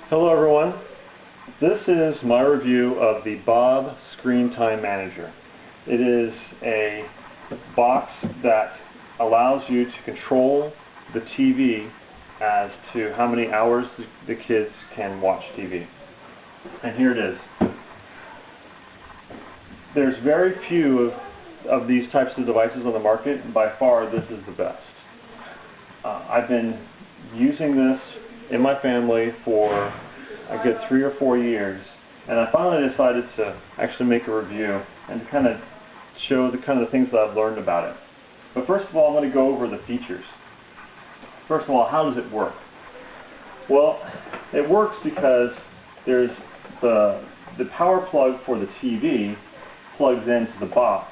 Hello everyone. This is my review of the Bob Screen Time Manager. It is a box that allows you to control the TV as to how many hours the kids can watch TV. And here it is. There's very few of these types of devices on the market, and by far this is the best. I've been using this in my family for a good 3 or 4 years, and I finally decided to actually make a review and to kind of show the kind of things that I've learned about it. But first of all, I'm going to go over the features. First of all, how does it work? Well, it works because there's the power plug for the TV plugs into the box,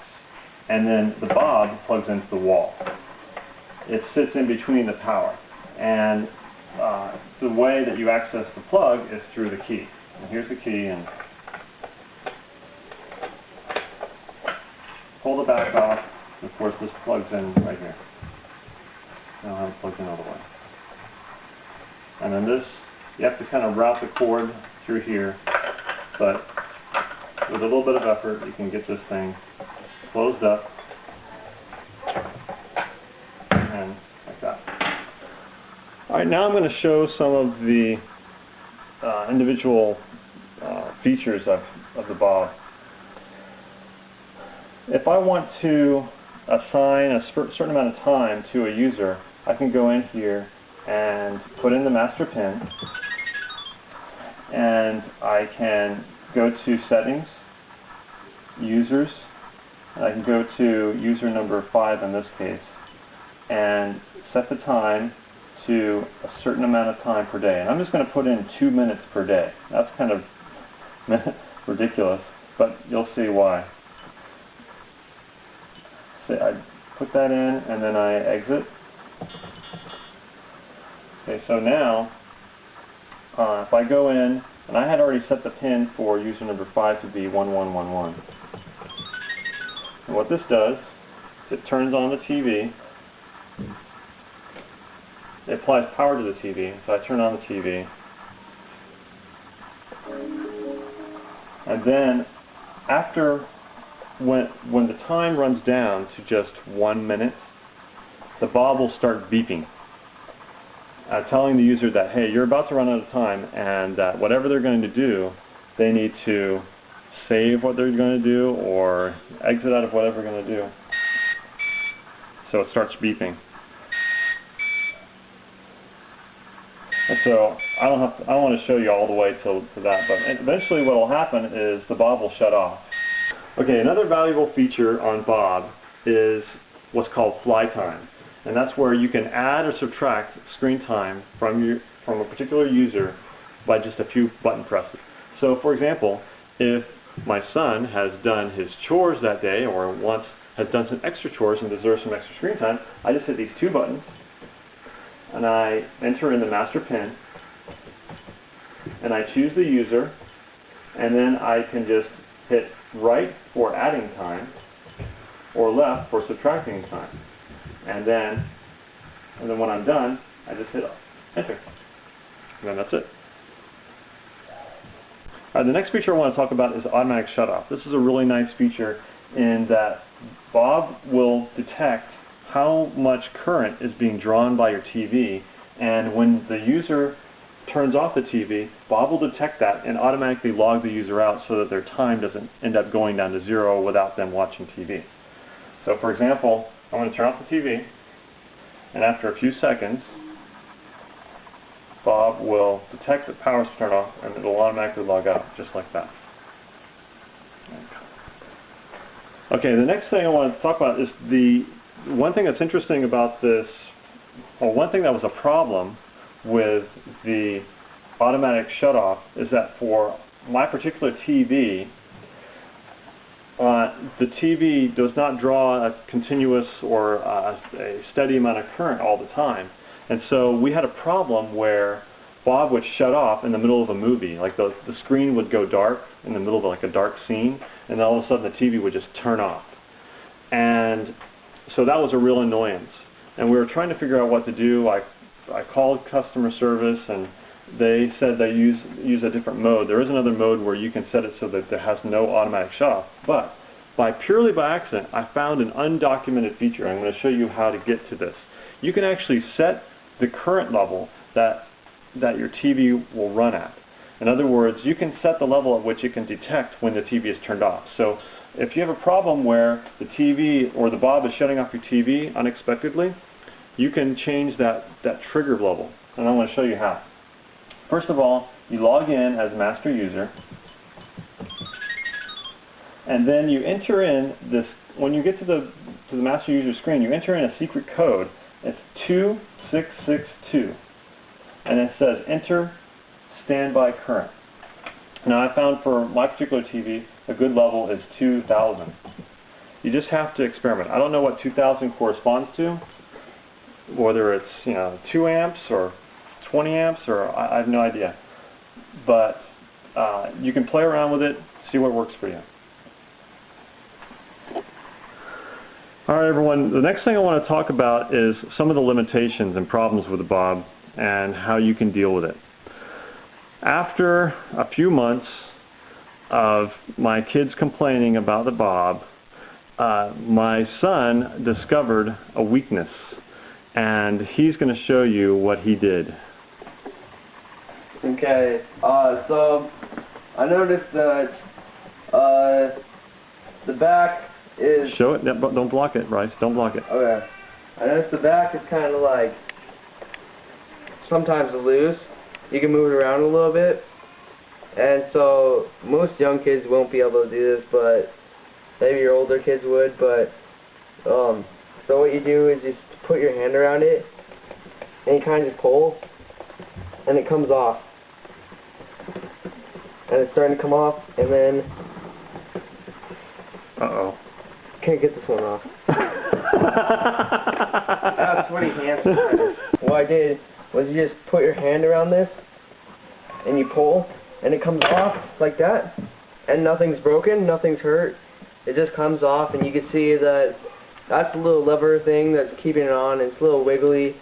and then the Bob plugs into the wall. It sits in between the power, and the way that you access the plug is through the key. And here's the key, and pull the back off. Of course, this plugs in right here. I don't have it plugged in all the way. And then this, you have to kind of route the cord through here, but with a little bit of effort, you can get this thing closed up, and like that. Alright, now I'm going to show some of the individual features of the Bob. If I want to assign a certain amount of time to a user, I can go in here and put in the master pin, and I can go to settings, users, and I can go to user number 5 in this case, and set the time to a certain amount of time per day. And I'm just going to put in 2 minutes per day. That's kind of ridiculous, but you'll see why. So I put that in, and then I exit. Okay, so now, if I go in, and I had already set the pin for user number 5 to be 1111. And what this does, it turns on the TV. It applies power to the TV, so I turn on the TV. And then, after, when the time runs down to just 1 minute, the Bob will start beeping, telling the user that, hey, you're about to run out of time, and that whatever they're going to do, they need to save what they're going to do or exit out of whatever they're going to do. So it starts beeping. And so I don't want to show you all the way to that, but eventually what will happen is the Bob will shut off. Okay, another valuable feature on Bob is what's called fly time, and that's where you can add or subtract screen time from a particular user by just a few button presses. So, for example, if my son has done his chores that day, or has done some extra chores and deserves some extra screen time, I just hit these 2 buttons, and I enter in the master pin, and I choose the user, and then I can just hit right for adding time, or left for subtracting time. And then when I'm done, I just hit enter. And then that's it. The next feature I want to talk about is automatic shutoff. This is a really nice feature in that Bob will detect how much current is being drawn by your TV, and when the user turns off the TV, Bob will detect that and automatically log the user out so that their time doesn't end up going down to 0 without them watching TV. So, for example, I'm going to turn off the TV, and after a few seconds, Bob will detect that power's turned off, and it'll automatically log out, just like that. Okay, the next thing I want to talk about is the one thing that's interesting about this, or one thing that was a problem with the automatic shutoff, is that for my particular TV, the TV does not draw a continuous or a steady amount of current all the time. And so we had a problem where Bob would shut off in the middle of a movie. Like the screen would go dark in the middle of like a dark scene, and then all of a sudden the TV would just turn off. And so that was a real annoyance. And we were trying to figure out what to do. I called customer service, and they said they use a different mode. There is another mode where you can set it so that it has no automatic shut-off. But purely by accident, I found an undocumented feature. I'm going to show you how to get to this. You can actually set the current level that your TV will run at. In other words, you can set the level at which it can detect when the TV is turned off. So if you have a problem where the TV or the Bob is shutting off your TV unexpectedly, you can change that trigger level. And I'm going to show you how. First of all, you log in as master user, and then you enter in this. When you get to the master user screen, you enter in a secret code. It's 2662, and it says enter standby current. Now I found for my particular TV a good level is 2000. You just have to experiment. I don't know what 2000 corresponds to, whether it's 2 amps or 20 amps, or I have no idea. But you can play around with it, see what works for you. Alright everyone, the next thing I want to talk about is some of the limitations and problems with the Bob and how you can deal with it. After a few months of my kids complaining about the Bob, my son discovered a weakness, and he's going to show you what he did. Okay, so I noticed that the back is... Show it, don't block it, Bryce, don't block it. Okay, I noticed the back is kind of like sometimes loose. You can move it around a little bit, and so most young kids won't be able to do this, but maybe your older kids would. But so what you do is just put your hand around it, and you kind of just pull, and it comes off. And it's starting to come off, and then... Uh-oh. Can't get this one off. I have sweaty hands. What I did was you just put your hand around this, and you pull, and it comes off like that, and nothing's broken, nothing's hurt. It just comes off, and you can see that that's a little lever thing that's keeping it on. It's a little wiggly,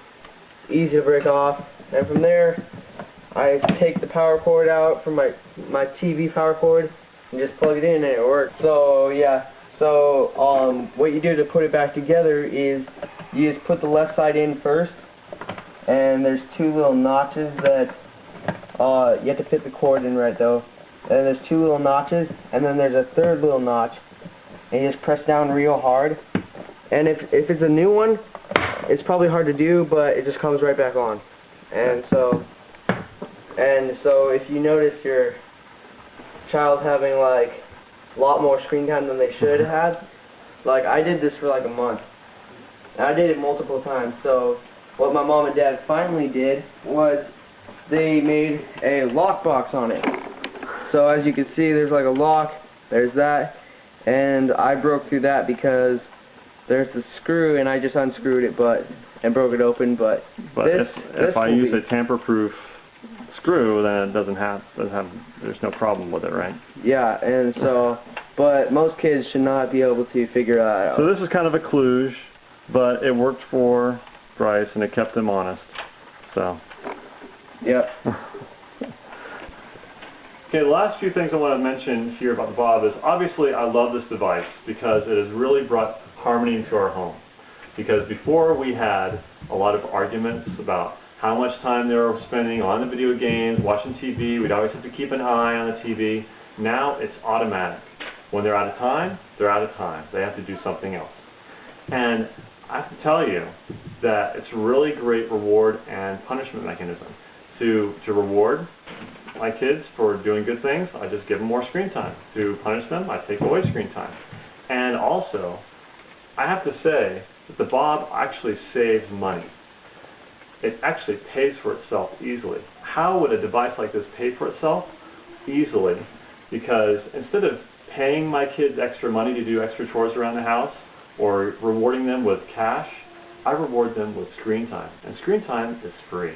easy to break off, and from there, I take the power cord out from my TV power cord and just plug it in, and it works. So yeah, so what you do to put it back together is you just put the left side in first, and there's 2 little notches that you have to fit the cord in right though. And there's 2 little notches, and then there's a 3rd little notch, and you just press down real hard. And if it's a new one, it's probably hard to do, but it just comes right back on. And so if you notice your child having like a lot more screen time than they should have, like I did this for like a month. And I did it multiple times. So what my mom and dad finally did was they made a lock box on it. So as you can see, there's like a lock, there's that, and I broke through that because there's the screw, and I just unscrewed it and broke it open. But if I use a tamper-proof screw, then it there's no problem with it, right? Yeah, and so, but most kids should not be able to figure that out. So this is kind of a kludge, but it worked for Bryce, and it kept him honest. So. Yep. Okay, the last few things I want to mention here about the Bob is, obviously I love this device because it has really brought harmony into our home. Because before we had a lot of arguments about how much time they were spending on the video games, watching TV. We'd always have to keep an eye on the TV. Now it's automatic. When they're out of time, they're out of time. They have to do something else. And I have to tell you that it's a really great reward and punishment mechanism. To reward my kids for doing good things, I just give them more screen time. To punish them, I take away screen time. And also, I have to say that the Bob actually saves money. It actually pays for itself easily. How would a device like this pay for itself? Easily, because instead of paying my kids extra money to do extra chores around the house or rewarding them with cash, I reward them with screen time. And screen time is free.